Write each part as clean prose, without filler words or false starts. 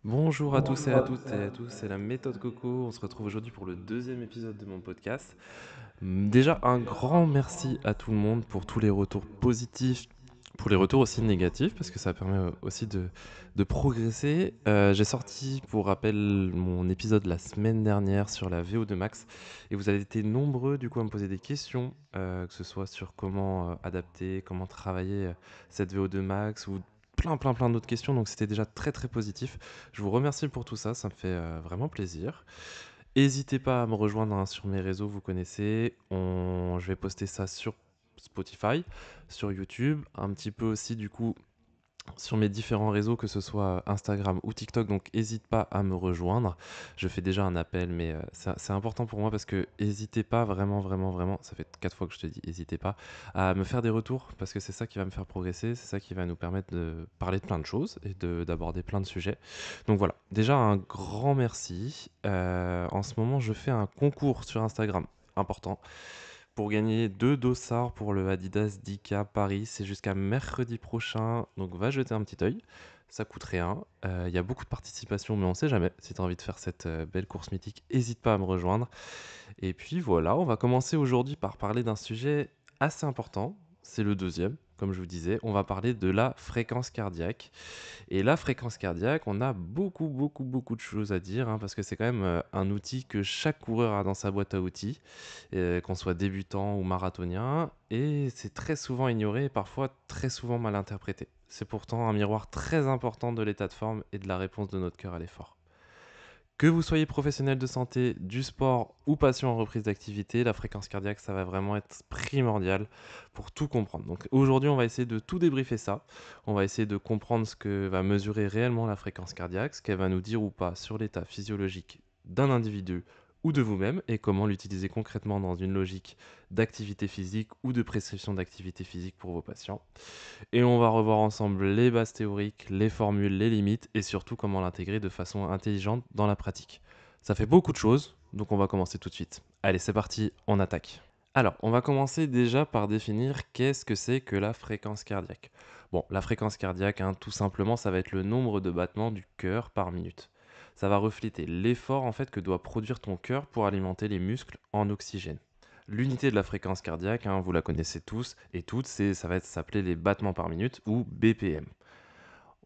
Bonjour à tous et à toutes et à tous, c'est la méthode Coco. On se retrouve aujourd'hui pour le deuxième épisode de mon podcast. Déjà, un grand merci à tout le monde pour tous les retours positifs, pour les retours aussi négatifs, parce que ça permet aussi de progresser. J'ai sorti, pour rappel, mon épisode la semaine dernière sur la VO2 Max, et vous avez été nombreux du coup à me poser des questions, que ce soit sur comment adapter, comment travailler cette VO2 Max, ou plein d'autres questions, donc c'était déjà très très positif. Je vous remercie pour tout ça, ça me fait vraiment plaisir. N'hésitez pas à me rejoindre sur mes réseaux, vous connaissez. Je vais poster ça sur Spotify, sur YouTube, un petit peu aussi du coup sur mes différents réseaux, que ce soit Instagram ou TikTok, donc n'hésite pas à me rejoindre. Je fais déjà un appel, mais c'est important pour moi parce que n'hésitez pas vraiment, ça fait 4 fois que je te dis, n'hésitez pas à me faire des retours parce que c'est ça qui va me faire progresser, c'est ça qui va nous permettre de parler de plein de choses et d'aborder plein de sujets. Donc voilà, déjà un grand merci. En ce moment, je fais un concours sur Instagram, important, pour gagner 2 dossards pour le Adidas 10K Paris. C'est jusqu'à mercredi prochain, donc va jeter un petit œil. Ça coûte rien. Il y a beaucoup de participation, mais on sait jamais. Si tu as envie de faire cette belle course mythique, n'hésite pas à me rejoindre. Et puis voilà, on va commencer aujourd'hui par parler d'un sujet assez important. C'est le deuxième, comme je vous disais. On va parler de la fréquence cardiaque. Et la fréquence cardiaque, on a beaucoup de choses à dire, hein, parce que c'est quand même un outil que chaque coureur a dans sa boîte à outils, qu'on soit débutant ou marathonien, et c'est très souvent ignoré et parfois très souvent mal interprété. C'est pourtant un miroir très important de l'état de forme et de la réponse de notre cœur à l'effort. Que vous soyez professionnel de santé, du sport ou patient en reprise d'activité, la fréquence cardiaque, ça va vraiment être primordial pour tout comprendre. Donc aujourd'hui, on va essayer de tout débriefer ça. On va essayer de comprendre ce que va mesurer réellement la fréquence cardiaque, ce qu'elle va nous dire ou pas sur l'état physiologique d'un individu ou de vous-même et comment l'utiliser concrètement dans une logique d'activité physique ou de prescription d'activité physique pour vos patients. Et on va revoir ensemble les bases théoriques, les formules, les limites et surtout comment l'intégrer de façon intelligente dans la pratique. Ça fait beaucoup de choses, donc on va commencer tout de suite. Allez, c'est parti, on attaque. Alors, on va commencer déjà par définir qu'est-ce que c'est que la fréquence cardiaque. Bon, la fréquence cardiaque, hein, tout simplement, ça va être le nombre de battements du cœur par minute. Ça va refléter l'effort en fait que doit produire ton cœur pour alimenter les muscles en oxygène. L'unité de la fréquence cardiaque, hein, vous la connaissez tous et toutes, ça va s'appeler les battements par minute ou BPM.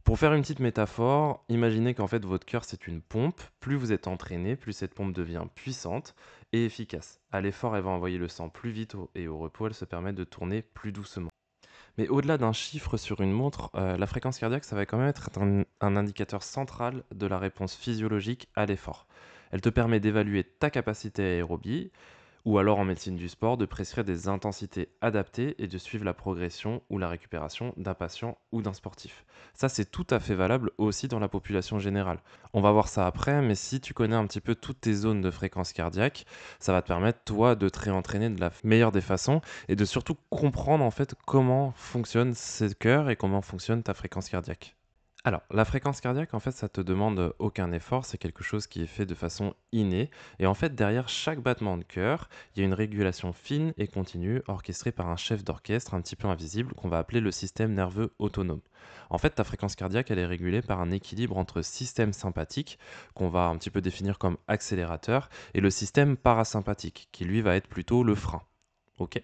Pour faire une petite métaphore, imaginez qu'en fait votre cœur c'est une pompe. Plus vous êtes entraîné, plus cette pompe devient puissante et efficace. À l'effort, elle va envoyer le sang plus vite et au repos, elle se permet de tourner plus doucement. Mais au-delà d'un chiffre sur une montre, la fréquence cardiaque, ça va quand même être un indicateur central de la réponse physiologique à l'effort. Elle te permet d'évaluer ta capacité aérobie, ou alors en médecine du sport, de prescrire des intensités adaptées et de suivre la progression ou la récupération d'un patient ou d'un sportif. Ça, c'est tout à fait valable aussi dans la population générale. On va voir ça après, mais si tu connais un petit peu toutes tes zones de fréquence cardiaque, ça va te permettre, toi, de te réentraîner de la meilleure des façons et de surtout comprendre en fait comment fonctionne ce cœur et comment fonctionne ta fréquence cardiaque. Alors, la fréquence cardiaque, en fait, ça te demande aucun effort, c'est quelque chose qui est fait de façon innée. Et en fait, derrière chaque battement de cœur, il y a une régulation fine et continue, orchestrée par un chef d'orchestre un petit peu invisible, qu'on va appeler le système nerveux autonome. En fait, ta fréquence cardiaque, elle est régulée par un équilibre entre système sympathique, qu'on va un petit peu définir comme accélérateur, et le système parasympathique, qui lui va être plutôt le frein. Ok.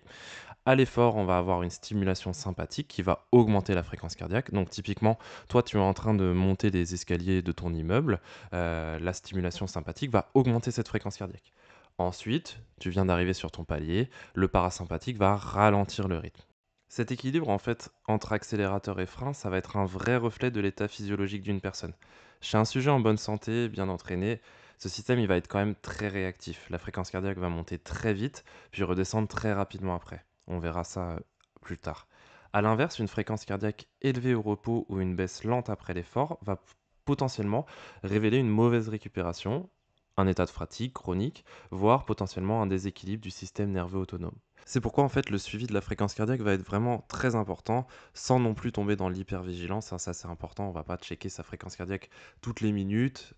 À l'effort, on va avoir une stimulation sympathique qui va augmenter la fréquence cardiaque. Donc typiquement, toi, tu es en train de monter les escaliers de ton immeuble, la stimulation sympathique va augmenter cette fréquence cardiaque. Ensuite, tu viens d'arriver sur ton palier, le parasympathique va ralentir le rythme. Cet équilibre, en fait, entre accélérateur et frein, ça va être un vrai reflet de l'état physiologique d'une personne. Chez un sujet en bonne santé, bien entraîné, ce système, il va être quand même très réactif. La fréquence cardiaque va monter très vite, puis redescendre très rapidement après. On verra ça plus tard. A l'inverse, une fréquence cardiaque élevée au repos ou une baisse lente après l'effort va potentiellement révéler une mauvaise récupération, un état de fatigue chronique, voire potentiellement un déséquilibre du système nerveux autonome. C'est pourquoi en fait le suivi de la fréquence cardiaque va être vraiment très important, sans non plus tomber dans l'hypervigilance, hein, ça c'est important, on va pas checker sa fréquence cardiaque toutes les minutes.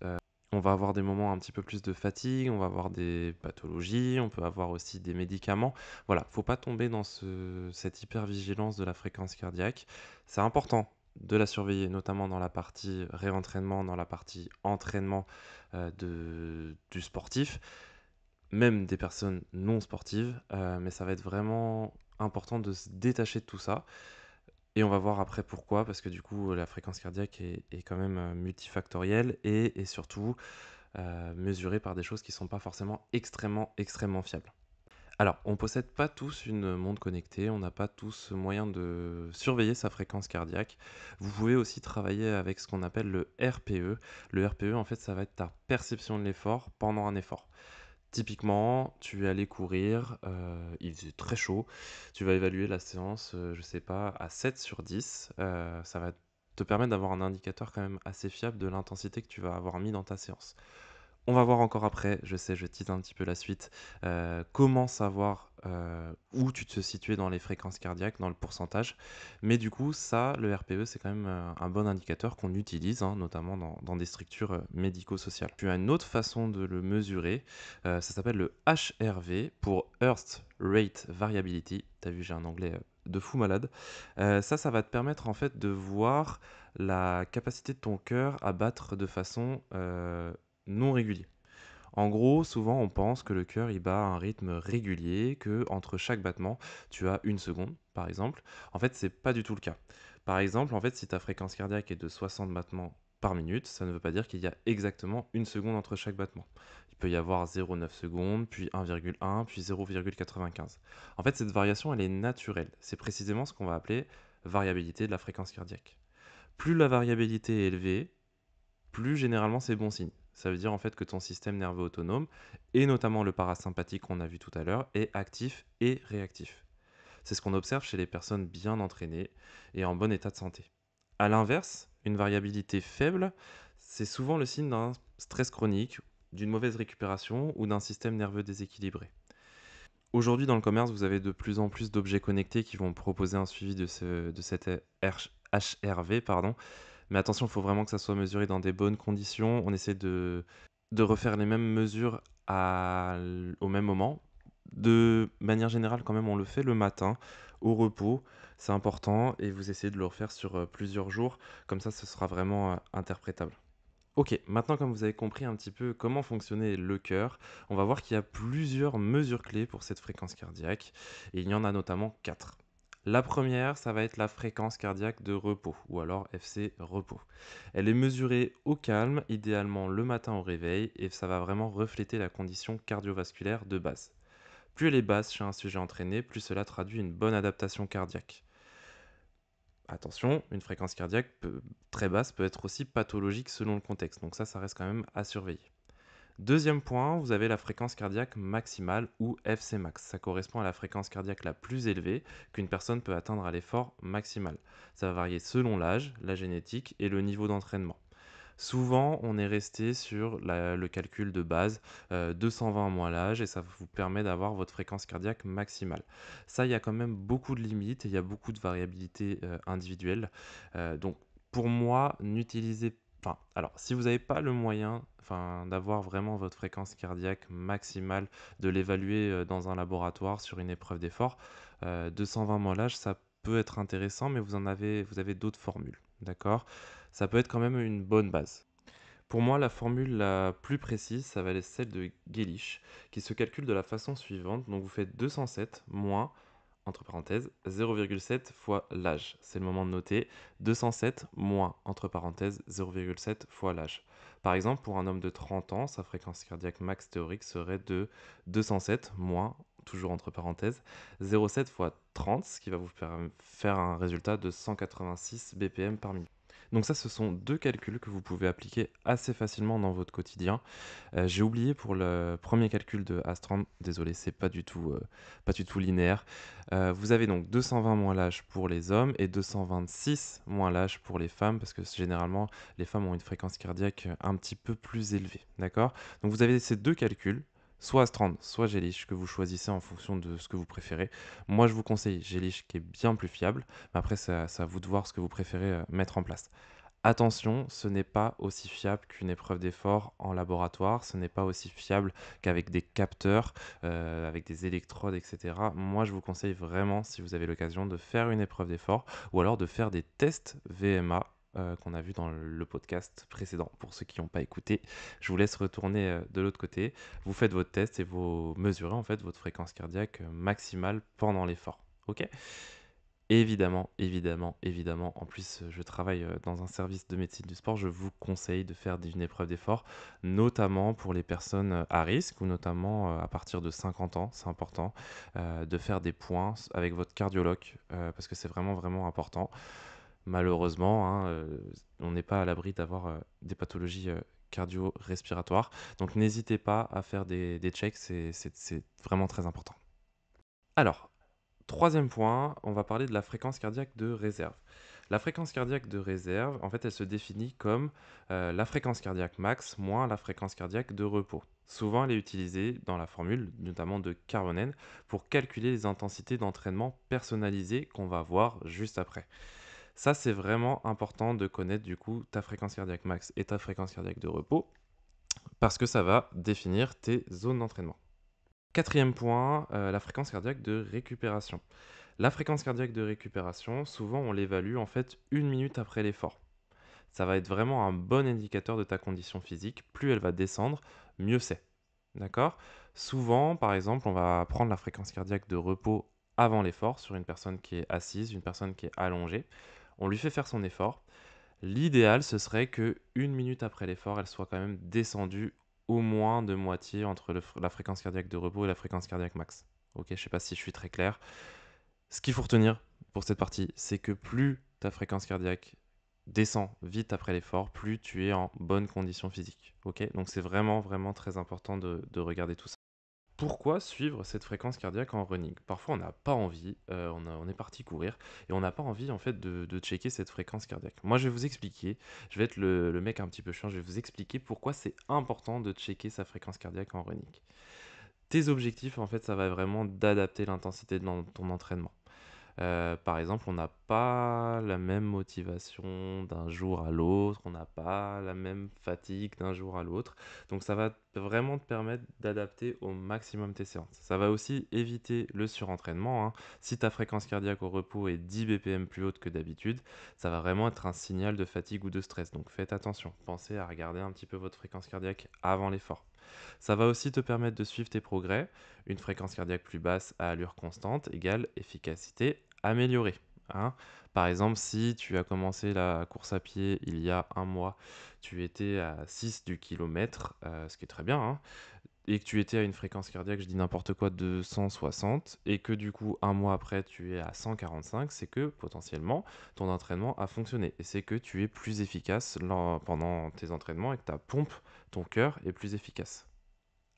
On va avoir des moments un petit peu plus de fatigue, on va avoir des pathologies, on peut avoir aussi des médicaments. Voilà, faut pas tomber dans cette hypervigilance de la fréquence cardiaque. C'est important de la surveiller, notamment dans la partie réentraînement, dans la partie entraînement du sportif, même des personnes non sportives, mais ça va être vraiment important de se détacher de tout ça. Et on va voir après pourquoi, parce que du coup, la fréquence cardiaque est quand même multifactorielle et surtout mesurée par des choses qui ne sont pas forcément extrêmement, extrêmement fiables. Alors, on ne possède pas tous une montre connectée, on n'a pas tous moyen de surveiller sa fréquence cardiaque. Vous pouvez aussi travailler avec ce qu'on appelle le RPE. Le RPE, en fait, ça va être ta perception de l'effort pendant un effort. Typiquement, tu es allé courir, il faisait très chaud, tu vas évaluer la séance, je sais pas, à 7 sur 10. Ça va te permettre d'avoir un indicateur quand même assez fiable de l'intensité que tu vas avoir mis dans ta séance. On va voir encore après, je sais, je tease un petit peu la suite, comment savoir où tu te situais dans les fréquences cardiaques, dans le pourcentage. Mais du coup, ça, le RPE, c'est quand même un bon indicateur qu'on utilise, hein, notamment dans des structures médico-sociales. Puis une autre façon de le mesurer, ça s'appelle le HRV pour Heart Rate Variability. T'as vu, j'ai un anglais de fou malade. Ça va te permettre en fait de voir la capacité de ton cœur à battre de façon non régulier. En gros, souvent on pense que le cœur il bat à un rythme régulier, que entre chaque battement tu as une seconde, par exemple. En fait, c'est pas du tout le cas. Par exemple, en fait, si ta fréquence cardiaque est de 60 battements par minute, ça ne veut pas dire qu'il y a exactement une seconde entre chaque battement. Il peut y avoir 0,9 secondes, puis 1,1, puis 0,95. En fait, cette variation, elle est naturelle. C'est précisément ce qu'on va appeler variabilité de la fréquence cardiaque. Plus la variabilité est élevée, plus généralement c'est bon signe. Ça veut dire en fait que ton système nerveux autonome, et notamment le parasympathique qu'on a vu tout à l'heure, est actif et réactif. C'est ce qu'on observe chez les personnes bien entraînées et en bon état de santé. A l'inverse, une variabilité faible, c'est souvent le signe d'un stress chronique, d'une mauvaise récupération ou d'un système nerveux déséquilibré. Aujourd'hui, dans le commerce, vous avez de plus en plus d'objets connectés qui vont proposer un suivi de cet HRV, pardon, mais attention, il faut vraiment que ça soit mesuré dans des bonnes conditions. On essaie de refaire les mêmes mesures au même moment. De manière générale, quand même, on le fait le matin, au repos. C'est important et vous essayez de le refaire sur plusieurs jours. Comme ça, ce sera vraiment interprétable. Ok, maintenant comme vous avez compris un petit peu comment fonctionnait le cœur, on va voir qu'il y a plusieurs mesures clés pour cette fréquence cardiaque, et il y en a notamment 4. La première, ça va être la fréquence cardiaque de repos, ou alors FC repos. Elle est mesurée au calme, idéalement le matin au réveil, et ça va vraiment refléter la condition cardiovasculaire de base. Plus elle est basse chez un sujet entraîné, plus cela traduit une bonne adaptation cardiaque. Attention, une fréquence cardiaque très basse peut être aussi pathologique selon le contexte, donc ça reste quand même à surveiller. Deuxième point, vous avez la fréquence cardiaque maximale ou FC max. Ça correspond à la fréquence cardiaque la plus élevée qu'une personne peut atteindre à l'effort maximal. Ça va varier selon l'âge, la génétique et le niveau d'entraînement. Souvent, on est resté sur le calcul de base, 220 moins l'âge, et ça vous permet d'avoir votre fréquence cardiaque maximale. Ça, il y a quand même beaucoup de limites et il y a beaucoup de variabilités individuelles. Donc, pour moi, n'utilisez Enfin, alors, si vous n'avez pas le moyen, d'avoir vraiment votre fréquence cardiaque maximale, de l'évaluer dans un laboratoire sur une épreuve d'effort, 220 moins l'âge, ça peut être intéressant, mais vous avez d'autres formules, d'accord? Ça peut être quand même une bonne base. Pour moi, la formule la plus précise, ça va être celle de Gelich, qui se calcule de la façon suivante. Donc vous faites 207 moins, entre parenthèses, 0,7 fois l'âge. C'est le moment de noter. 207 moins, entre parenthèses, 0,7 fois l'âge. Par exemple, pour un homme de 30 ans, sa fréquence cardiaque max théorique serait de 207 moins, toujours entre parenthèses, 0,7 fois 30, ce qui va vous faire un résultat de 186 BPM par minute. Donc ça, ce sont deux calculs que vous pouvez appliquer assez facilement dans votre quotidien. J'ai oublié pour le premier calcul de Astran, désolé, c'est pas du tout linéaire. Vous avez donc 220 moins l'âge pour les hommes et 226 moins l'âge pour les femmes, parce que généralement, les femmes ont une fréquence cardiaque un petit peu plus élevée. D'accord? Donc vous avez ces deux calculs, soit Astran, soit Jelish, que vous choisissez en fonction de ce que vous préférez. Moi, je vous conseille Jelish qui est bien plus fiable, mais après, c'est à vous de voir ce que vous préférez mettre en place. Attention, ce n'est pas aussi fiable qu'une épreuve d'effort en laboratoire, ce n'est pas aussi fiable qu'avec des capteurs, avec des électrodes, et cetera. Moi, je vous conseille vraiment, si vous avez l'occasion, de faire une épreuve d'effort ou alors de faire des tests VMA, qu'on a vu dans le podcast précédent. Pour ceux qui n'ont pas écouté, je vous laisse retourner, de l'autre côté. Vous faites votre test et vous mesurez, en fait, votre fréquence cardiaque, maximale pendant l'effort. OK? Évidemment, évidemment, évidemment. En plus, je travaille, dans un service de médecine du sport. Je vous conseille de faire une épreuve d'effort, notamment pour les personnes, à risque ou notamment, à partir de 50 ans, c'est important, de faire des points avec votre cardiologue, parce que c'est vraiment, vraiment important. Malheureusement, hein, on n'est pas à l'abri d'avoir, des pathologies, cardio-respiratoires. Donc n'hésitez pas à faire des checks, c'est vraiment très important. Alors, troisième point, on va parler de la fréquence cardiaque de réserve. La fréquence cardiaque de réserve, en fait, elle se définit comme la fréquence cardiaque max moins la fréquence cardiaque de repos. Souvent, elle est utilisée dans la formule, notamment de Carbonen, pour calculer les intensités d'entraînement personnalisées qu'on va voir juste après. Ça, c'est vraiment important de connaître du coup ta fréquence cardiaque max et ta fréquence cardiaque de repos, parce que ça va définir tes zones d'entraînement. Quatrième point, la fréquence cardiaque de récupération. La fréquence cardiaque de récupération, souvent on l'évalue en fait 1 minute après l'effort. Ça va être vraiment un bon indicateur de ta condition physique. Plus elle va descendre, mieux c'est. D'accord? Souvent, par exemple, on va prendre la fréquence cardiaque de repos avant l'effort sur une personne qui est assise, une personne qui est allongée. On lui fait faire son effort. L'idéal, ce serait que 1 minute après l'effort, elle soit quand même descendue au moins de moitié entre la fréquence cardiaque de repos et la fréquence cardiaque max. Ok, je sais pas si je suis très clair. Ce qu'il faut retenir pour cette partie, c'est que plus ta fréquence cardiaque descend vite après l'effort, plus tu es en bonne condition physique. Ok, donc c'est vraiment, vraiment très important de regarder tout ça. Pourquoi suivre cette fréquence cardiaque en running? Parfois, on n'a pas envie, on est parti courir et on n'a pas envie en fait de checker cette fréquence cardiaque. Moi, je vais vous expliquer, je vais être le mec un petit peu chiant, je vais vous expliquer pourquoi c'est important de checker sa fréquence cardiaque en running. Tes objectifs, en fait, ça va vraiment d'adapter l'intensité de ton entraînement. Par exemple, on n'a pas la même motivation d'un jour à l'autre, on n'a pas la même fatigue d'un jour à l'autre. Donc ça va vraiment te permettre d'adapter au maximum tes séances. Ça va aussi éviter le surentraînement, hein. Si ta fréquence cardiaque au repos est 10 BPM plus haute que d'habitude, ça va vraiment être un signal de fatigue ou de stress. Donc faites attention, pensez à regarder un petit peu votre fréquence cardiaque avant l'effort. Ça va aussi te permettre de suivre tes progrès. Une fréquence cardiaque plus basse à allure constante égale efficacité améliorée, hein. Par exemple, si tu as commencé la course à pied il y a un mois, tu étais à 6 du kilomètre, ce qui est très bien, hein, et que tu étais à une fréquence cardiaque, je dis n'importe quoi, de 160, et que du coup, un mois après, tu es à 145, c'est que potentiellement, ton entraînement a fonctionné. Et c'est que tu es plus efficace pendant tes entraînements et que ta pompe, ton cœur, est plus efficace.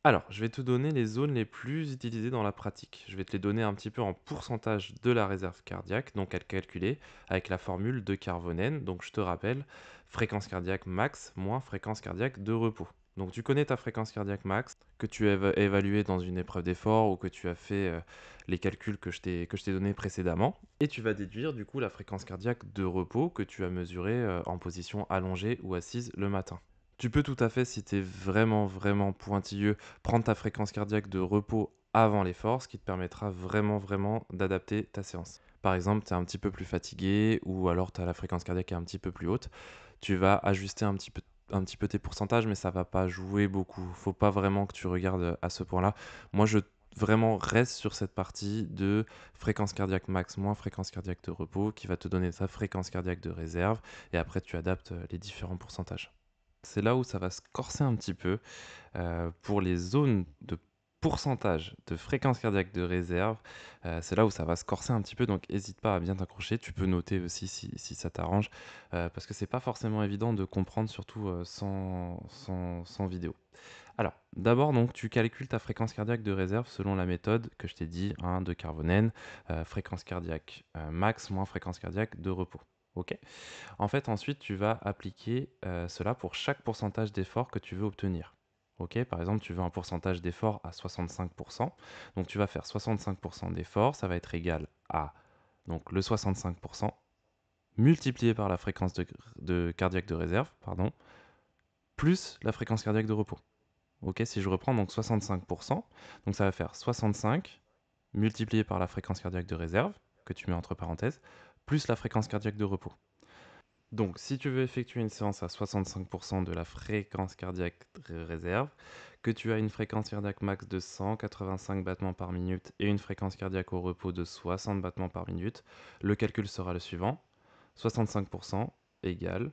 Alors, je vais te donner les zones les plus utilisées dans la pratique. Je vais te les donner un petit peu en pourcentage de la réserve cardiaque, donc à calculer avec la formule de Carbonen. Donc, je te rappelle, fréquence cardiaque max moins fréquence cardiaque de repos. Donc, tu connais ta fréquence cardiaque max que tu as évaluée dans une épreuve d'effort ou que tu as fait les calculs que je t'ai donnés précédemment. Et tu vas déduire du coup la fréquence cardiaque de repos que tu as mesurée en position allongée ou assise le matin. Tu peux tout à fait, si tu es vraiment, vraiment pointilleux, prendre ta fréquence cardiaque de repos avant l'effort, ce qui te permettra vraiment, vraiment d'adapter ta séance. Par exemple, tu es un petit peu plus fatigué ou alors tu as la fréquence cardiaque qui est un petit peu plus haute. Tu vas ajuster un petit peu tes pourcentages, mais ça va pas jouer beaucoup. Faut pas vraiment que tu regardes à ce point-là. Moi, je vraiment reste sur cette partie de fréquence cardiaque max moins fréquence cardiaque de repos qui va te donner ta fréquence cardiaque de réserve et après tu adaptes les différents pourcentages. C'est là où ça va se corser un petit peu, pour les zones de pourcentage de fréquence cardiaque de réserve, c'est là où ça va se corser un petit peu, donc hésite pas à bien t'accrocher. Tu peux noter aussi si ça t'arrange, parce que c'est pas forcément évident de comprendre, surtout, sans vidéo. Alors, d'abord donc tu calcules ta fréquence cardiaque de réserve selon la méthode que je t'ai dit, hein, de Carbonen, fréquence cardiaque, max moins fréquence cardiaque de repos. OK? En fait, ensuite, tu vas appliquer cela pour chaque pourcentage d'effort que tu veux obtenir. Ok, par exemple, tu veux un pourcentage d'effort à 65%. Donc, tu vas faire 65% d'effort. Ça va être égal à donc, le 65%. multiplié par la fréquence de cardiaque de réserve, pardon, plus la fréquence cardiaque de repos. Ok, si je reprends donc 65%, donc ça va faire 65 multiplié par la fréquence cardiaque de réserve, que tu mets entre parenthèses, plus la fréquence cardiaque de repos. Donc, si tu veux effectuer une séance à 65% de la fréquence cardiaque de réserve, que tu as une fréquence cardiaque max de 185 battements par minute et une fréquence cardiaque au repos de 60 battements par minute, le calcul sera le suivant. 65% égale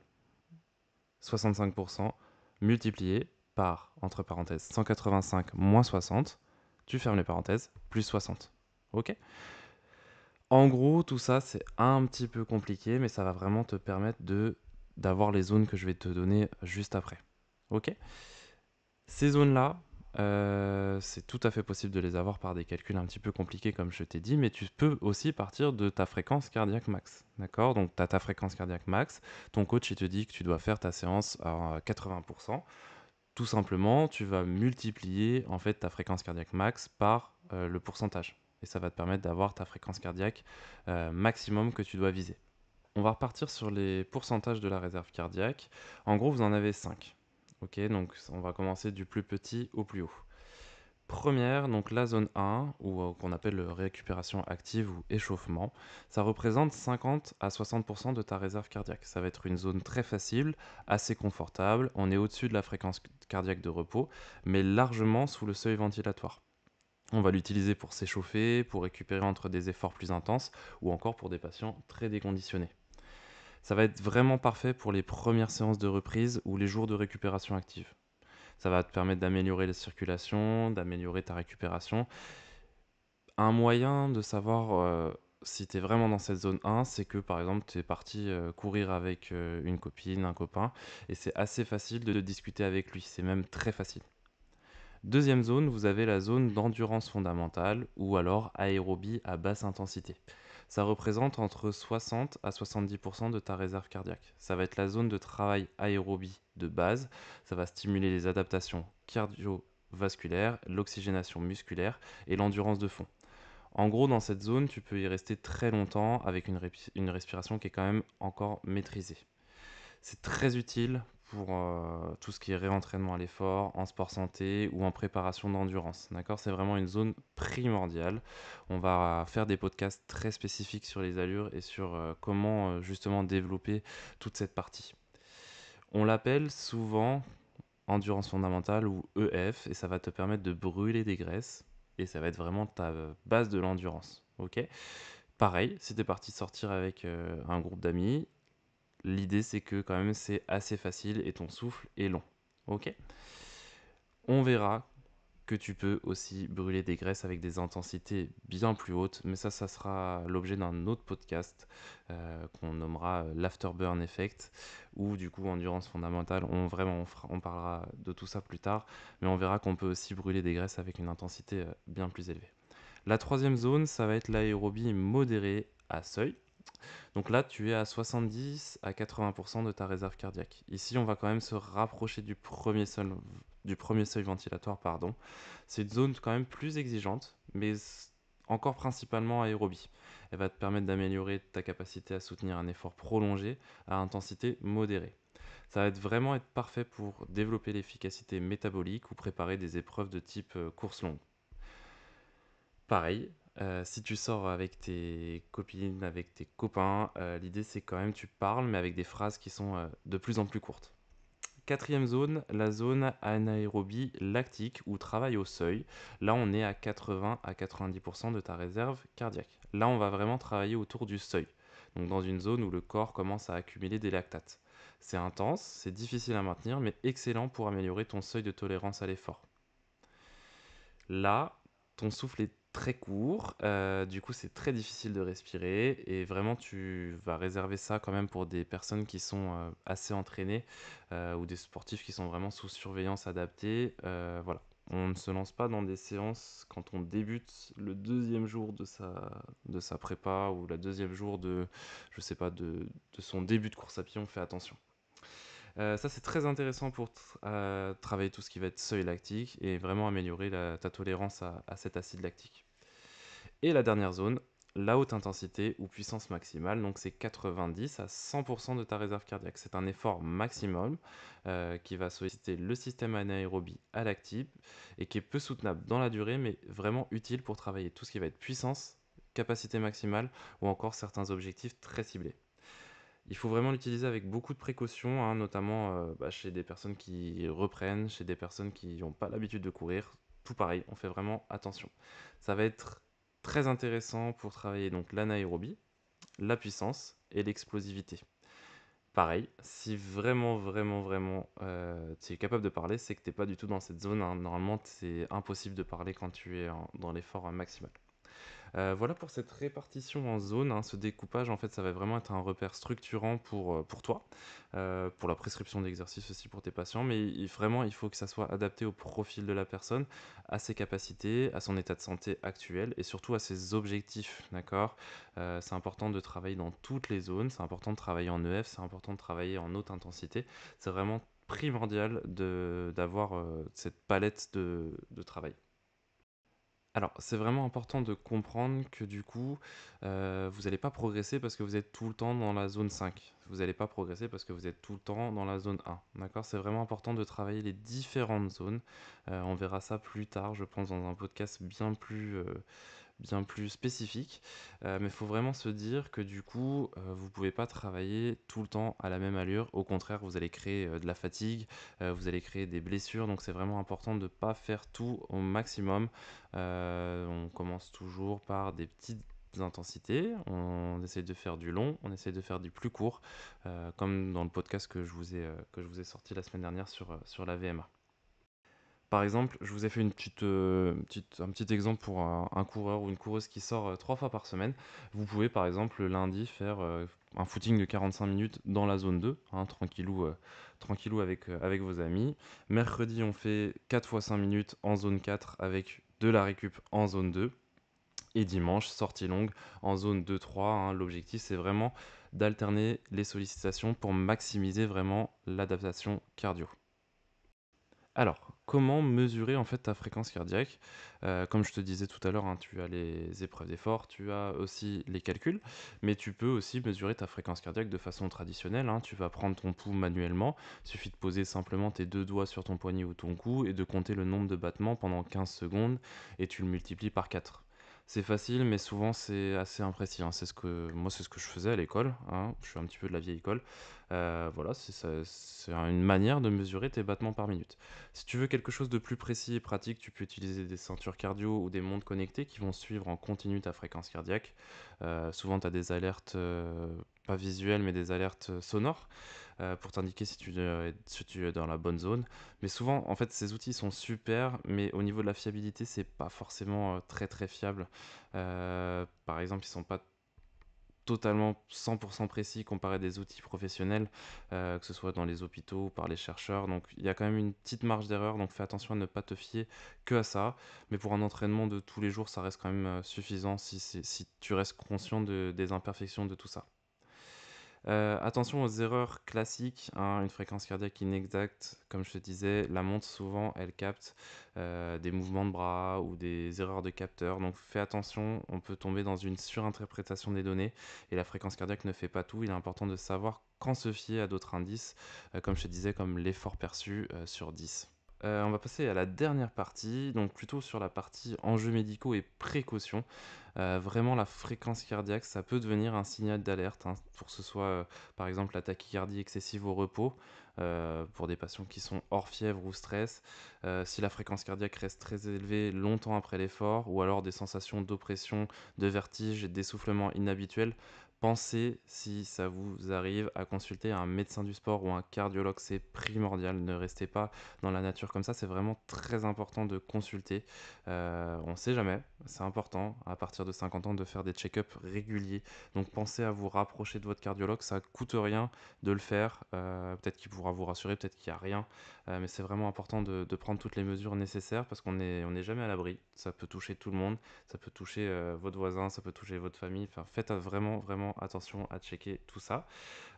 65% multiplié par, entre parenthèses, 185 moins 60, tu fermes les parenthèses, plus 60. Ok? En gros, tout ça, c'est un petit peu compliqué, mais ça va vraiment te permettre d'avoir les zones que je vais te donner juste après. Ok? Ces zones-là, c'est tout à fait possible de les avoir par des calculs un petit peu compliqués, comme je t'ai dit, mais tu peux aussi partir de ta fréquence cardiaque max. D'accord? Donc, tu as ta fréquence cardiaque max. Ton coach, il te dit que tu dois faire ta séance à 80%. Tout simplement, tu vas multiplier en fait ta fréquence cardiaque max par le pourcentage. Et ça va te permettre d'avoir ta fréquence cardiaque maximum que tu dois viser. On va repartir sur les pourcentages de la réserve cardiaque. En gros, vous en avez 5. Ok, donc on va commencer du plus petit au plus haut. Première, donc la zone 1, ou qu'on appelle récupération active ou échauffement, ça représente 50 à 60% de ta réserve cardiaque. Ça va être une zone très facile, assez confortable. On est au-dessus de la fréquence cardiaque de repos, mais largement sous le seuil ventilatoire. On va l'utiliser pour s'échauffer, pour récupérer entre des efforts plus intenses, ou encore pour des patients très déconditionnés. Ça va être vraiment parfait pour les premières séances de reprise ou les jours de récupération active. Ça va te permettre d'améliorer la circulation, d'améliorer ta récupération. Un moyen de savoir si tu es vraiment dans cette zone 1, c'est que par exemple tu es parti courir avec une copine, un copain, et c'est assez facile de discuter avec lui, c'est même très facile. Deuxième zone, vous avez la zone d'endurance fondamentale ou alors aérobie à basse intensité. Ça représente entre 60 à 70% de ta réserve cardiaque. Ça va être la zone de travail aérobie de base. Ça va stimuler les adaptations cardiovasculaires, l'oxygénation musculaire et l'endurance de fond. En gros, dans cette zone, tu peux y rester très longtemps avec une respiration qui est quand même encore maîtrisée. C'est très utile pour tout ce qui est réentraînement à l'effort, en sport santé ou en préparation d'endurance. D'accord? C'est vraiment une zone primordiale. On va faire des podcasts très spécifiques sur les allures et sur comment justement développer toute cette partie. On l'appelle souvent endurance fondamentale ou EF et ça va te permettre de brûler des graisses et ça va être vraiment ta base de l'endurance. Ok? Pareil, si tu es parti sortir avec un groupe d'amis, l'idée c'est que quand même c'est assez facile et ton souffle est long. Ok? On verra que tu peux aussi brûler des graisses avec des intensités bien plus hautes, mais ça sera l'objet d'un autre podcast qu'on nommera l'Afterburn Effect, ou du coup endurance fondamentale. On parlera de tout ça plus tard, mais on verra qu'on peut aussi brûler des graisses avec une intensité bien plus élevée. La troisième zone, ça va être l'aérobie modérée à seuil. Donc là, tu es à 70 à 80% de ta réserve cardiaque. Ici, on va quand même se rapprocher du premier seuil ventilatoire, pardon. C'est une zone quand même plus exigeante, mais encore principalement aérobie. Elle va te permettre d'améliorer ta capacité à soutenir un effort prolongé à intensité modérée. Ça va vraiment être parfait pour développer l'efficacité métabolique ou préparer des épreuves de type course longue. Pareil, si tu sors avec tes copines, avec tes copains, l'idée c'est quand même tu parles, mais avec des phrases qui sont de plus en plus courtes. Quatrième zone, la zone anaérobie lactique ou travail au seuil. Là, on est à 80 à 90% de ta réserve cardiaque. Là, on va vraiment travailler autour du seuil. Donc, dans une zone où le corps commence à accumuler des lactates. C'est intense, c'est difficile à maintenir, mais excellent pour améliorer ton seuil de tolérance à l'effort. Là, ton souffle est très court, du coup c'est très difficile de respirer et vraiment tu vas réserver ça quand même pour des personnes qui sont assez entraînées ou des sportifs qui sont vraiment sous surveillance adaptée. Voilà. On ne se lance pas dans des séances quand on débute le deuxième jour de sa prépa ou le deuxième jour je sais pas, de son début de course à pied, on fait attention. Ça, c'est très intéressant pour travailler tout ce qui va être seuil lactique et vraiment améliorer ta tolérance à cet acide lactique. Et la dernière zone, la haute intensité ou puissance maximale, donc c'est 90 à 100% de ta réserve cardiaque. C'est un effort maximum qui va solliciter le système anaérobie à l'actif et qui est peu soutenable dans la durée, mais vraiment utile pour travailler tout ce qui va être puissance, capacité maximale ou encore certains objectifs très ciblés. Il faut vraiment l'utiliser avec beaucoup de précautions, hein, notamment chez des personnes qui reprennent, chez des personnes qui n'ont pas l'habitude de courir. Tout pareil, on fait vraiment attention. Ça va être très intéressant pour travailler donc l'anaérobie, la puissance et l'explosivité. Pareil, si vraiment, vraiment, vraiment tu es capable de parler, c'est que tu n'es pas du tout dans cette zone, hein. Normalement, c'est impossible de parler quand tu es dans l'effort maximal. Voilà pour cette répartition en zones, hein. Ce découpage, en fait, ça va vraiment être un repère structurant pour toi, pour la prescription d'exercices aussi pour tes patients, mais vraiment, il faut que ça soit adapté au profil de la personne, à ses capacités, à son état de santé actuel et surtout à ses objectifs, d'accord? C'est important de travailler dans toutes les zones, c'est important de travailler en EF, c'est important de travailler en haute intensité. C'est vraiment primordial d'avoir cette palette de travail. Alors, c'est vraiment important de comprendre que du coup, vous n'allez pas progresser parce que vous êtes tout le temps dans la zone 5. Vous n'allez pas progresser parce que vous êtes tout le temps dans la zone 1. D'accord? C'est vraiment important de travailler les différentes zones. On verra ça plus tard, je pense, dans un podcast bien plus spécifique. Mais il faut vraiment se dire que du coup, vous ne pouvez pas travailler tout le temps à la même allure. Au contraire, vous allez créer de la fatigue, vous allez créer des blessures. Donc c'est vraiment important de ne pas faire tout au maximum. On commence toujours par des petites intensités, on essaye de faire du long, on essaye de faire du plus court, comme dans le podcast que je vous ai sorti la semaine dernière sur la VMA. Par exemple, je vous ai fait un petit exemple pour un coureur ou une coureuse qui sort 3 fois par semaine. Vous pouvez par exemple le lundi faire un footing de 45 minutes dans la zone 2, hein, tranquillou avec vos amis. Mercredi, on fait 4 fois 5 minutes en zone 4 avec de la récup en zone 2. Et dimanche, sortie longue en zone 2-3, hein. L'objectif, c'est vraiment d'alterner les sollicitations pour maximiser vraiment l'adaptation cardio. Alors, comment mesurer en fait ta fréquence cardiaque? Comme je te disais tout à l'heure, hein, tu as les épreuves d'effort, tu as aussi les calculs, mais tu peux aussi mesurer ta fréquence cardiaque de façon traditionnelle, hein. Tu vas prendre ton pouls manuellement, il suffit de poser simplement tes 2 doigts sur ton poignet ou ton cou et de compter le nombre de battements pendant 15 secondes et tu le multiplies par 4. C'est facile, mais souvent c'est assez imprécis, hein. C'est ce que je faisais à l'école, hein. Je suis un petit peu de la vieille école. Voilà, c'est une manière de mesurer tes battements par minute. Si tu veux quelque chose de plus précis et pratique, tu peux utiliser des ceintures cardio ou des montres connectées qui vont suivre en continu ta fréquence cardiaque. Souvent, tu as des alertes, pas visuelles, mais des alertes sonores pour t'indiquer si tu es dans la bonne zone. Mais souvent, en fait, ces outils sont super, mais au niveau de la fiabilité, c'est pas forcément très très fiable. Par exemple, ils sont pas totalement 100% précis comparé à des outils professionnels, que ce soit dans les hôpitaux ou par les chercheurs. Donc il y a quand même une petite marge d'erreur, donc fais attention à ne pas te fier que à ça. Mais pour un entraînement de tous les jours, ça reste quand même suffisant si tu restes conscient des imperfections de tout ça. Attention aux erreurs classiques, hein, une fréquence cardiaque inexacte, comme je te disais, la montre souvent elle capte des mouvements de bras ou des erreurs de capteur, donc fais attention, on peut tomber dans une surinterprétation des données et la fréquence cardiaque ne fait pas tout, il est important de savoir quand se fier à d'autres indices, comme je te disais, comme l'effort perçu sur 10. On va passer à la dernière partie, donc plutôt sur la partie enjeux médicaux et précautions. Vraiment la fréquence cardiaque, ça peut devenir un signal d'alerte, hein, pour que ce soit, par exemple la tachycardie excessive au repos, pour des patients qui sont hors fièvre ou stress. Si la fréquence cardiaque reste très élevée longtemps après l'effort ou alors des sensations d'oppression, de vertige et d'essoufflement inhabituels, pensez, si ça vous arrive, à consulter un médecin du sport ou un cardiologue, c'est primordial. Ne restez pas dans la nature comme ça, c'est vraiment très important de consulter. On ne sait jamais, c'est important à partir de 50 ans de faire des check-ups réguliers. Donc pensez à vous rapprocher de votre cardiologue, ça coûte rien de le faire. Peut-être qu'il pourra vous rassurer, peut-être qu'il n'y a rien. Mais c'est vraiment important de prendre toutes les mesures nécessaires parce on n'est jamais à l'abri. Ça peut toucher tout le monde, ça peut toucher votre voisin, ça peut toucher votre famille. Enfin, faites vraiment, vraiment vraiment attention à checker tout ça.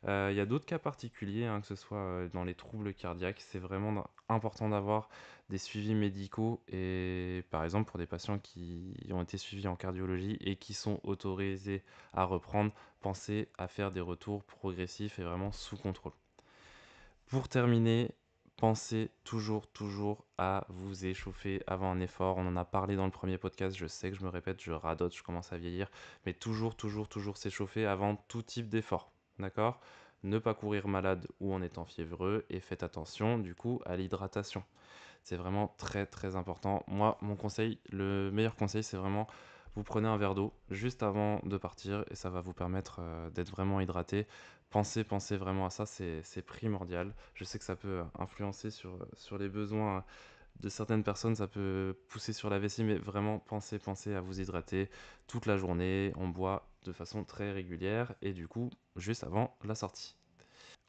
Il y a d'autres cas particuliers, hein, que ce soit dans les troubles cardiaques, c'est vraiment important d'avoir des suivis médicaux et par exemple pour des patients qui ont été suivis en cardiologie et qui sont autorisés à reprendre, pensez à faire des retours progressifs et vraiment sous contrôle. Pour terminer, pensez toujours à vous échauffer avant un effort. On en a parlé dans le premier podcast, je sais que je me répète, je radote, je commence à vieillir, mais toujours s'échauffer avant tout type d'effort. D'accord? Ne pas courir malade ou en étant fiévreux et faites attention du coup à l'hydratation. C'est vraiment très important. Moi, mon conseil, le meilleur conseil, c'est vraiment vous prenez un verre d'eau juste avant de partir et ça va vous permettre d'être vraiment hydraté. Pensez vraiment à ça, c'est primordial. Je sais que ça peut influencer sur les besoins de certaines personnes, ça peut pousser sur la vessie, mais vraiment pensez à vous hydrater toute la journée. On boit de façon très régulière et du coup, juste avant la sortie.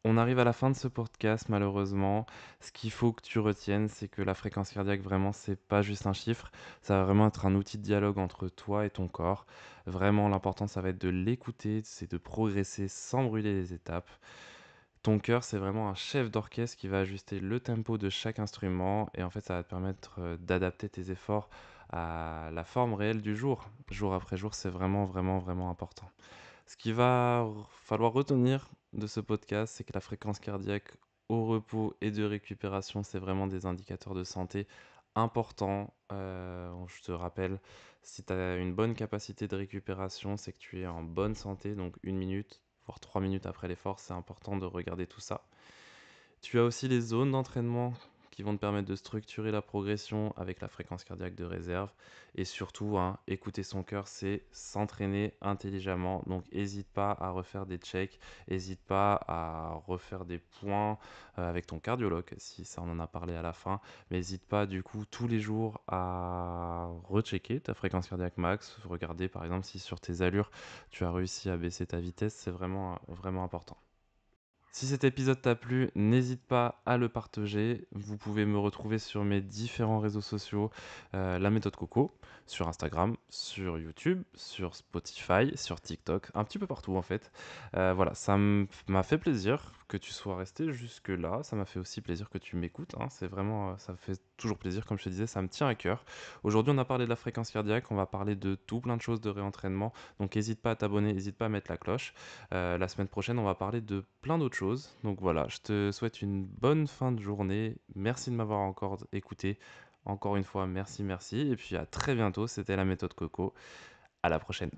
On arrive à la fin de ce podcast, malheureusement. Ce qu'il faut que tu retiennes, c'est que la fréquence cardiaque, vraiment, c'est pas juste un chiffre. Ça va vraiment être un outil de dialogue entre toi et ton corps. Vraiment, l'important, ça va être de l'écouter, c'est de progresser sans brûler les étapes. Ton cœur, c'est vraiment un chef d'orchestre qui va ajuster le tempo de chaque instrument et en fait, ça va te permettre d'adapter tes efforts à la forme réelle du jour. Jour après jour, c'est vraiment important. Ce qu'il va falloir retenir de ce podcast, c'est que la fréquence cardiaque au repos et de récupération, c'est vraiment des indicateurs de santé importants. Je te rappelle, si tu as une bonne capacité de récupération, c'est que tu es en bonne santé, donc 1 minute, voire 3 minutes après l'effort, c'est important de regarder tout ça. Tu as aussi les zones d'entraînement qui vont te permettre de structurer la progression avec la fréquence cardiaque de réserve. Et surtout, hein, écouter son cœur, c'est s'entraîner intelligemment. Donc, n'hésite pas à refaire des checks, n'hésite pas à refaire des points avec ton cardiologue, si ça on en a parlé à la fin. Mais n'hésite pas, du coup, tous les jours à rechecker ta fréquence cardiaque max. Regarder, par exemple, si sur tes allures, tu as réussi à baisser ta vitesse. C'est vraiment important. Si cet épisode t'a plu, n'hésite pas à le partager. Vous pouvez me retrouver sur mes différents réseaux sociaux, La Méthode Coco, sur Instagram, sur YouTube, sur Spotify, sur TikTok, un petit peu partout en fait. Voilà, m'a fait plaisir que tu sois resté jusque-là. Ça m'a fait aussi plaisir que tu m'écoutes, hein. C'est vraiment, ça me fait toujours plaisir, comme je te disais, ça me tient à cœur. Aujourd'hui, on a parlé de la fréquence cardiaque, on va parler de tout plein de choses de réentraînement. Donc n'hésite pas à t'abonner, n'hésite pas à mettre la cloche. La semaine prochaine, on va parler de plein d'autres choses. Donc voilà, je te souhaite une bonne fin de journée. Merci de m'avoir encore écouté. Encore une fois, merci. Et puis à très bientôt. C'était la méthode Coco. À la prochaine.